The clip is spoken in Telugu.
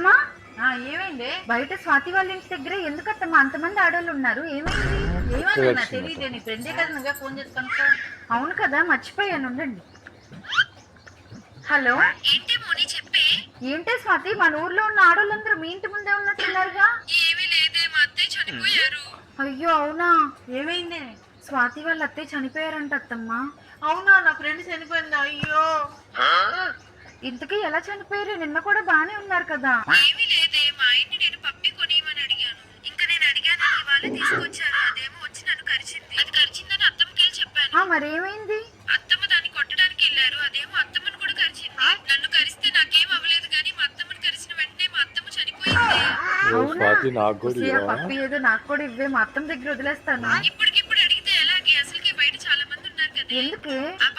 అత్తమ్మా, ఏమైంది? బయట స్వాతి వాళ్ళ ఇంటి దగ్గర ఎందుకత్తమ్మా అంతమంది ఆడవాళ్ళు ఉన్నారు? ఏమైంది? ఏమైంది నాకు తెలియదే. నీ ఫ్రెండే కదా, నువ్వే ఫోన్ చేసి కనుక్కో. అవును కదా, మర్చిపోయాను, ఉండండి. హలో, ఏంటి మోని చెప్పే? ఏంటే స్వాతి, మన ఊర్లో ఉన్న ఆడవాళ్ళందరూ మీ ఇంటి ముందే ఉన్నట్టున్నారుగా? ఏమీ లేదే, మా అత్తయ్య చనిపోయారు. అయ్యో అవునా? ఏమైంది? స్వాతి వాళ్ళ అత్తయ్య చనిపోయారంట అత్తమ్మా. అవునా, నా ఫ్రెండ్ చనిపోయింది. అయ్యో. ఇంతకీ ఎలా చనిపోయారు? నిన్న కూడా బానే ఉన్నారు కదా. ఏమీ లేదే, మా ఆయన్ని నేను పప్పి కొనియమని అడిగాను. ఇంకా నేను అడిగాను, వాళ్ళే తీసుకొచ్చారు. అదేమో వచ్చి నన్ను కరిచింది. అది కరిచిందని అత్తమ్మకెళ్ళి చెప్పాను. మరేమైంది? అత్తమ్మ దాన్ని కొట్టడానికి వెళ్ళారు. అదేమో అత్తమ్మని కూడా కరిచింది. నన్ను కరిస్తే నాకేం అవ్వలేదు, కానీ మా అత్తమ్మని కరిచిన వెంటనే మా అత్తమ్మ చనిపోయింది. అవునా? నాకు పప్పి ఏదో నాకు కూడా ఇవ్వే, మా అత్తమ్మ దగ్గర వదిలేస్తాను. ఇప్పటికిప్పుడు అడిగితే ఎలాగే? అసలుకే బయట చాలా మంది ఉన్నారు కదా. ఎందుకే? ఆ